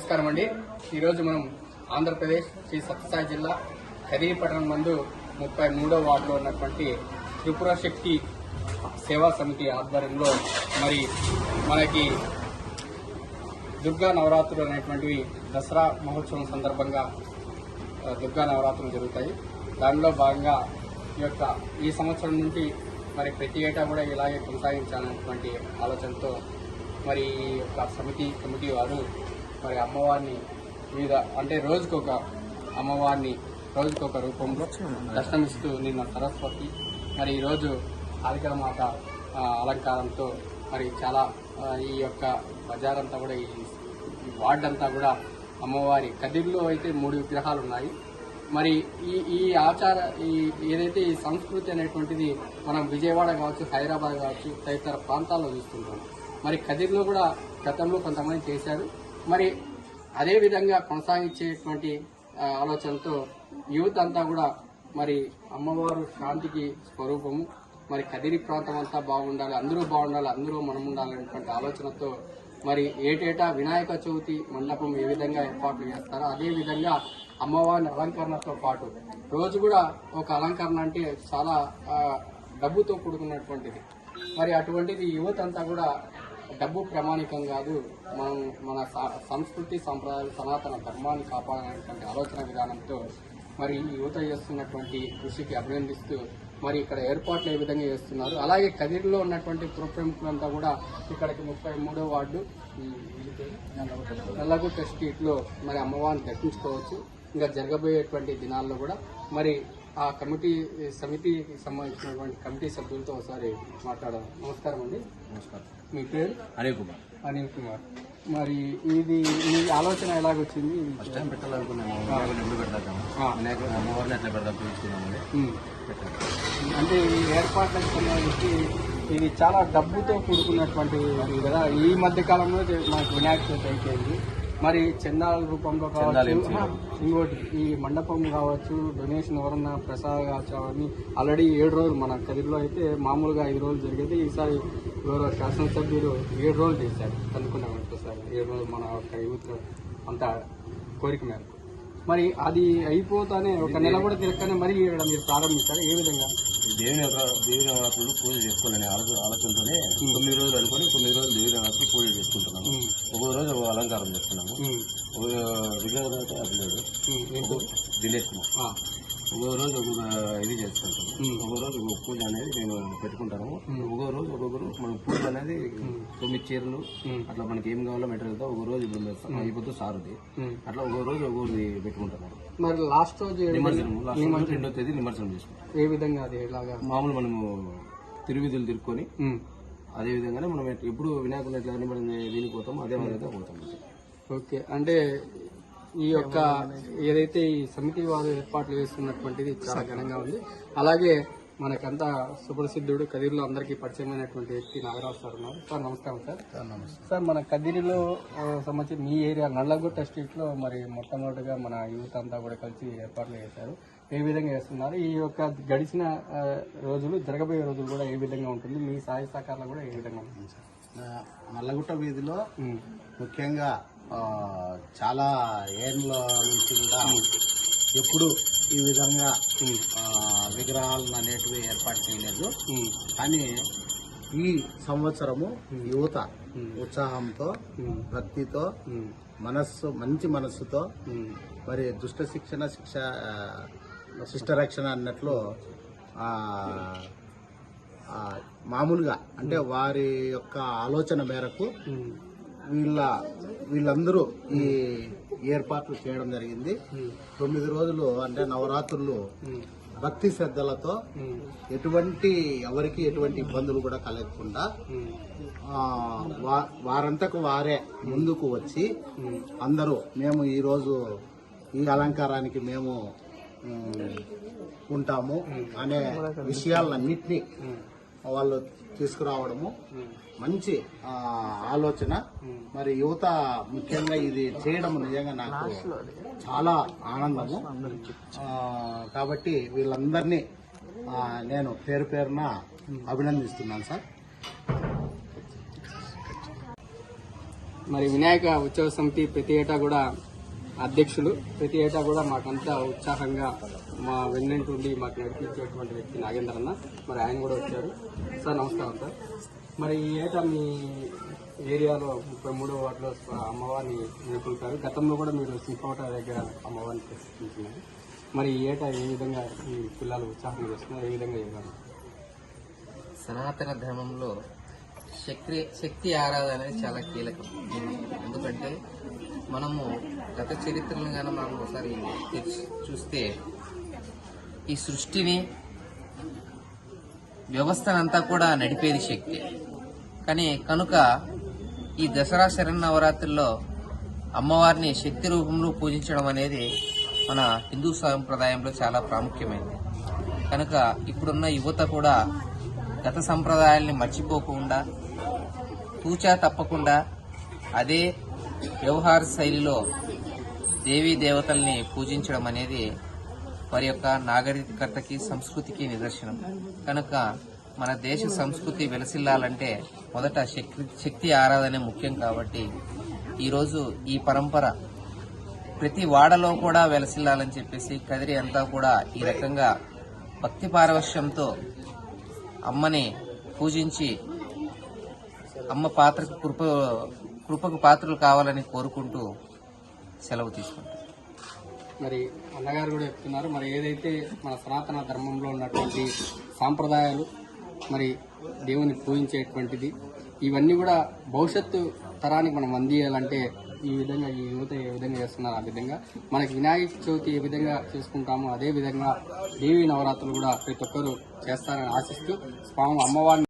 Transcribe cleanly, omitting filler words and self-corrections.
నమస్కారం అండి. ఈరోజు మనం ఆంధ్రప్రదేశ్ శ్రీ సత్యసాయి జిల్లా కదిరి పట్టణం నందు 33వ వార్డులో ఉన్నటువంటి త్రిపుర శక్తి సేవా సమితి ఆధ్వర్యంలో మరి మనకి దుర్గా నవరాత్రులు అనేటువంటివి దసరా మహోత్సవం సందర్భంగా దుర్గా నవరాత్రులు జరుగుతాయి. దానిలో భాగంగా ఈ సంవత్సరం నుండి మరి ప్రతి ఏటా కూడా ఇలాగే కొనసాగించాలనేటువంటి ఆలోచనతో మరి ఈ యొక్క కమిటీ వారు మరి అమ్మవారిని వివిధ అంటే రోజుకొక అమ్మవారిని రోజుకొక రూపంలో దర్శనమిస్తూ నిన్న సరస్వతి మరి ఈరోజు కాళికామాత అలంకారంతో మరి చాలా ఈ యొక్క బజార్ అంతా కూడా ఈ వార్డ్ అంతా కూడా అమ్మవారి కదిరిలో అయితే 3 విగ్రహాలు ఉన్నాయి. మరి ఈ ఏదైతే ఈ సంస్కృతి అనేటువంటిది మనం విజయవాడ కావచ్చు, హైదరాబాద్ కావచ్చు, తదితర ప్రాంతాల్లో చూస్తుంటాం. మరి కదిరిలో కూడా గతంలో కొంతమంది చేశారు. మరి అదే విధంగా కొనసాగించేటువంటి ఆలోచనతో యూత్ అంతా కూడా మరి అమ్మవారు శాంతికి స్వరూపము, మరి కదిరి ప్రాంతం అంతా బాగుండాలి, అందరూ బాగుండాలి, అందరూ మనం ఉండాలనేటువంటి ఆలోచనతో మరి ఏటేటా వినాయక చవితి మండపం ఏ విధంగా ఏర్పాట్లు చేస్తారో అదే విధంగా అమ్మవారిని అలంకరణతో పాటు రోజు కూడా ఒక అలంకరణ అంటే చాలా డబ్బుతో కూడుకున్నటువంటిది. మరి అటువంటిది యువత అంతా కూడా డబ్బు ప్రామాణికం కాదు, మనం మన సంస్కృతి సంప్రదాయాలు సనాతన ధర్మాన్ని కాపాడాలనేటువంటి ఆలోచన విధానంతో మరి యువత చేస్తున్నటువంటి కృషికి అభినందిస్తూ మరి ఇక్కడ ఏర్పాట్లు ఏ విధంగా చేస్తున్నారు. అలాగే కదిరిలో ఉన్నటువంటి పురప్రముఖులంతా కూడా ఇక్కడికి 33వ వార్డు నల్లగుట్ట స్ట్రీట్లో మరి అమ్మవారిని దర్శించుకోవచ్చు. ఇంకా జరగబోయేటువంటి దినాల్లో కూడా మరి ఆ సమితికి సంబంధించినటువంటి కమిటీ సభ్యులతో ఒకసారి మాట్లాడాలి. నమస్కారం అండి. నమస్కారం. మీ పేరు? అనిల్ కుమార్. మరి ఈ ఆలోచన ఎలాగొచ్చింది? First time పెట్టాలనుకున్నాము. ఎప్పుడు పెడతాము అమ్మవారిని ఎట్లా పెడతాం చూసుకున్నామండి. అంటే ఈ ఏర్పాట్లకు సంబంధించి ఇది చాలా డబ్బుతో కూడుకున్నటువంటి కదా. ఈ మధ్య కాలంలో మనకు వినాయక చవితి అయిపోయింది. మరి చందాల రూపంలో కావచ్చు, ఇంకోటి ఈ మండపం కావచ్చు, డొనేషన్ ఎవరన్నా ప్రసాదం కావచ్చు, అవన్నీ ఆల్రెడీ 7 రోజులు మన కదిరిలో అయితే మామూలుగా 5 రోజులు జరిగేది. ఈసారి ఎవరో శాసనసభ్యులు 7 రోజులు చేశారు అనుకున్నాం. ప్రసాదం 7 రోజులు మన యొక్క యూత్ అంతా కోరిక మేరకు. మరి అది అయిపోతానే ఒక నెల కూడా తిరగగానే మరి మీరు ప్రారంభించారు. ఏ విధంగా? దేవి నవరాత్రులు పూజ చేసుకోవాలని ఆలోచనతోనే 9 రోజులు అనుకుని 9 రోజులు దేవి నవరాత్రులు పూజ చేసుకుంటున్నాము. ఒక్కొక్క రోజు ఒక అలంకారం చేస్తున్నాము. విగ్రహం అయితే అభిలేదు దినేష్ కుమార్. ఒక్కొక్క రోజు ఒక్కొక్క ఇది చేసుకుంటాము. ఒక్కొక్క రోజు ఒక్కొక్క పూజ అనేది నేను పెట్టుకుంటాను. ఒక్కొక్క రోజు మనం పూజ అనేది 9 చీరలు అట్లా మనకి ఏం కావాలో మెటీరియల్తో ఒక్కొక్క రోజు అయిపోతూ సారుది అట్లా ఒక్కొక్క రోజు ఒక్కొక్కటి పెట్టుకుంటాము. మరి లాస్ట్ రోజు నిమజ్జనం 2వ తేదీ నిమజ్జనం చేసుకుంటాం. ఏ విధంగా? అది ఎలాగా? మామూలు మనము తిరువిధులు తిరుక్కొని అదే విధంగానే మనం ఎప్పుడు వినాయకుడు ఎట్లా దీనిపోతామో అదే విధంగా పోతాం. ఓకే. అంటే ఈ యొక్క ఏదైతే ఈ సమితి వారు ఏర్పాట్లు చేస్తున్నటువంటిది చాలా ఘనంగా ఉంది. అలాగే మనకంతా సుప్రసిద్ధుడు కదిరిలో అందరికీ పరిచయమైనటువంటి వ్యక్తి నాగరాజు సార్ ఉన్నారు. సార్ నమస్కారం. సార్ నమస్తే సార్. మన కదిరిలో సంబంధించి మీ ఏరియా నల్లగుట్ట స్ట్రీట్లో మరి మొట్టమొదటిగా మన యూత్ అంతా కూడా కలిసి ఏర్పాట్లు చేశారు. ఏ విధంగా చేస్తున్నారు? ఈ యొక్క గడిచిన రోజులు, జరగబోయే రోజులు కూడా ఏ విధంగా ఉంటుంది? మీ సహాయ సహకారాలు కూడా ఏ విధంగా ఉంటుంది సార్? నల్లగుట్ట వీధిలో ముఖ్యంగా చాలా ఏళ్ళ నుంచి కూడా ఎప్పుడు ఈ విధంగా విగ్రహాలను అనేటివి ఏర్పాటు చేయలేదు. కానీ ఈ సంవత్సరము యువత ఉత్సాహంతో, భక్తితో, మంచి మనస్సుతో మరి దుష్ట శిక్షణ శిష్ట రక్షణ అన్నట్లు మామూలుగా అంటే వారి యొక్క ఆలోచన మేరకు వీళ్ళందరూ ఈ ఏర్పాట్లు చేయడం జరిగింది. 9 రోజులు అంటే నవరాత్రులు భక్తి శ్రద్ధలతో ఎవరికి ఎటువంటి ఇబ్బందులు కూడా కలగకుండా వారంతకు వారే ముందుకు వచ్చి అందరూ మేము ఈరోజు ఈ అలంకారానికి మేము ఉంటాము అనే విషయాలన్నింటినీ వాళ్ళు తీసుకురావడము మంచి ఆలోచన. మరి యువత ముఖ్యంగా ఇది చేయడం నిజంగా నాకు చాలా ఆనందము. కాబట్టి వీళ్ళందరినీ నేను పేరున అభినందిస్తున్నాను సార్. మరి వినాయక ఉత్సవ సమితి ప్రతి ఏటా కూడా అధ్యక్షులు, ప్రతి ఏటా కూడా మాకంతా ఉత్సాహంగా మా వెన్నంటుండి మాకు నడిపించేటువంటి వ్యక్తి నాగేంద్ర అన్న. మరి ఆయన కూడా వచ్చారు. సార్ నమస్కారం సార్. మరి ఈ ఏటా మీ ఏరియాలో 33వ వార్డులో అమ్మవారిని నెలకొల్పారు. గతంలో కూడా మీరు సింకోట దగ్గర అమ్మవారిని ప్రతిష్ఠించినారు. మరి ఈ ఏటా ఏ విధంగా ఈ పిల్లలు ఉత్సాహంగా చేస్తున్నారు, ఏ విధంగా చేయాలి? సనాతన ధర్మంలో శక్తి ఆరాధన అనేది చాలా కీలకం. ఎందుకంటే మనము గత చరిత్రను కానీ మనం ఒకసారి చూస్తే ఈ సృష్టిని వ్యవస్థనంతా కూడా నడిపేది శక్తి. కానీ కనుక ఈ దసరా శరన్నవరాత్రుల్లో అమ్మవారిని శక్తి రూపంలో పూజించడం అనేది మన హిందూ సాంప్రదాయంలో చాలా ప్రాముఖ్యమైనది. కనుక ఇప్పుడున్న యువత కూడా గత సంప్రదాయాల్ని మర్చిపోకుండా తూచా తప్పకుండా అదే వ్యవహార శైలిలో దేవీ దేవతల్ని పూజించడం అనేది వారి యొక్క నాగరికతకి, సంస్కృతికి నిదర్శనం. కనుక మన దేశ సంస్కృతి వెలసిల్లాలంటే మొదట శక్తి ఆరాధనే ముఖ్యం. కాబట్టి ఈరోజు ఈ పరంపర ప్రతి వాడలో కూడా వెలసిల్లాలని చెప్పేసి కదిరి అంతా కూడా ఈ రకంగా భక్తి పారవశ్యంతో అమ్మని పూజించి అమ్మ కృపకు పాత్రలు కావాలని కోరుకుంటూ సెలవు తీసుకుంటాం. మరి అన్నగారు కూడా చెప్తున్నారు, మరి ఏదైతే మన సనాతన ధర్మంలో ఉన్నటువంటి సాంప్రదాయాలు, మరి దేవుని పూజించేటువంటిది, ఇవన్నీ కూడా భవిష్యత్తు తరానికి మనం అందియాలంటే ఈ విధంగా ఈ యువత ఏ విధంగా చేస్తున్నారు, ఆ విధంగా మనకి వినాయక చవితి ఏ విధంగా చేసుకుంటామో అదే విధంగా దేవీ నవరాత్రులు కూడా ప్రతి ఒక్కరూ చేస్తారని ఆశిస్తూ స్వామి అమ్మవారిని